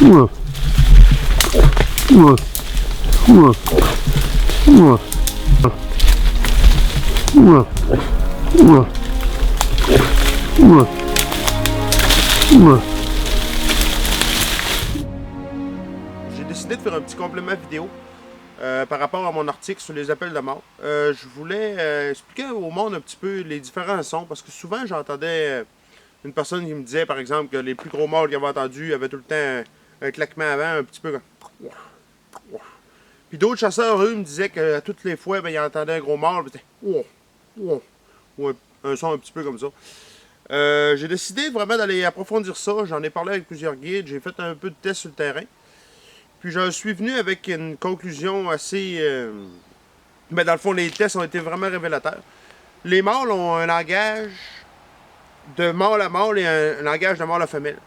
J'ai décidé de faire un petit complément vidéo par rapport à mon article sur les appels de mort. Je voulais expliquer au monde un petit peu les différents sons parce que souvent j'entendais une personne qui me disait par exemple que les plus gros mâles qu'il avait entendus avaient tout le temps un claquement avant, un petit peu comme... Puis d'autres chasseurs, eux, me disaient que toutes les fois, ben, ils entendaient un gros mâle, puis c'était... ou un son un petit peu comme ça. J'ai décidé vraiment d'aller approfondir ça. J'en ai parlé avec plusieurs guides, j'ai fait un peu de tests sur le terrain. Puis je suis venu avec une conclusion assez... Mais dans le fond, les tests ont été vraiment révélateurs. Les mâles ont un langage de mâle à mâle et un langage de mâle à femelle.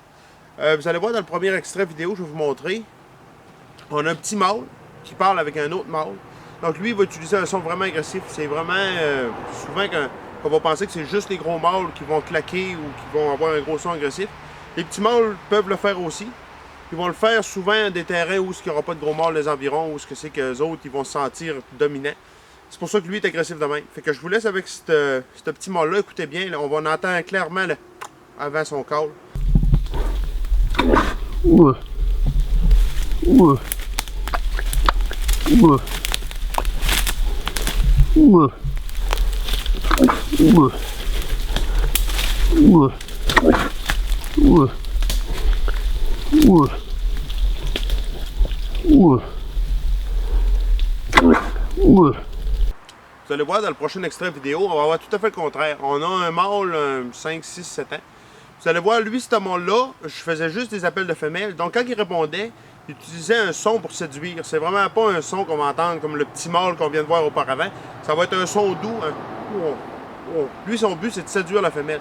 Vous allez voir dans le premier extrait vidéo, je vais vous montrer. On a un petit mâle qui parle avec un autre mâle. Donc lui, il va utiliser un son vraiment agressif. C'est vraiment souvent qu'on va penser que c'est juste les gros mâles qui vont claquer ou qui vont avoir un gros son agressif. Les petits mâles peuvent le faire aussi. Ils vont le faire souvent des terrains où il n'y aura pas de gros mâles dans les environs, où c'est qu'eux autres ils vont se sentir dominants. C'est pour ça que lui est agressif de même. Fait que je vous laisse avec ce petit mâle-là. Écoutez bien, là, on va en entendre clairement là, avant son call. Vous allez voir dans le prochain extrait vidéo, on va voir tout à fait le contraire. On a un mâle 5, 6, 7 ans. Vous allez voir, lui, ce mâle-là, je faisais juste des appels de femelles. Donc quand il répondait, il utilisait un son pour séduire. C'est vraiment pas un son qu'on va entendre comme le petit mâle qu'on vient de voir auparavant. Ça va être un son doux. Lui, son but, c'est de séduire la femelle.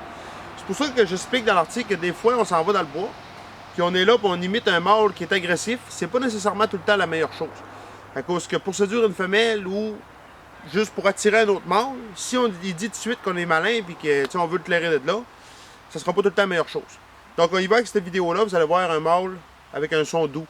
C'est pour ça que j'explique dans l'article que des fois, on s'en va dans le bois, puis on est là, puis on imite un mâle qui est agressif. C'est pas nécessairement tout le temps la meilleure chose. À cause que pour séduire une femelle ou juste pour attirer un autre mâle, si on dit tout de suite qu'on est malin et qu'on veut le clairer de là, ça sera pas tout le temps la meilleure chose. Donc on y va avec cette vidéo-là, vous allez voir un mâle avec un son doux.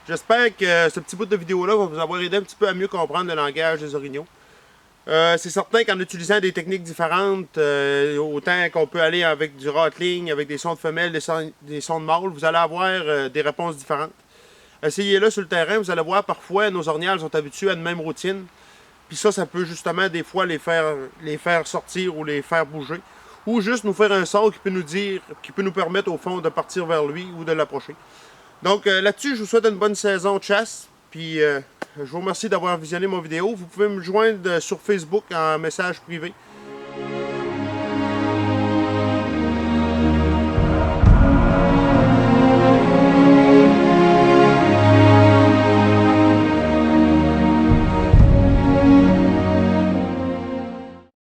J'espère que ce petit bout de vidéo-là va vous avoir aidé un petit peu à mieux comprendre le langage des orignaux. C'est certain qu'en utilisant des techniques différentes, autant qu'on peut aller avec du rattling, avec des sons de femelles, des sons de mâles, vous allez avoir des réponses différentes. Essayez-le sur le terrain, vous allez voir parfois nos orignales sont habitués à une même routine. Puis ça peut justement des fois les faire sortir ou les faire bouger. Ou juste nous faire un son qui peut nous dire, qui peut nous permettre au fond de partir vers lui ou de l'approcher. Donc là-dessus, je vous souhaite une bonne saison de chasse. Puis je vous remercie d'avoir visionné mon vidéo. Vous pouvez me joindre sur Facebook en message privé.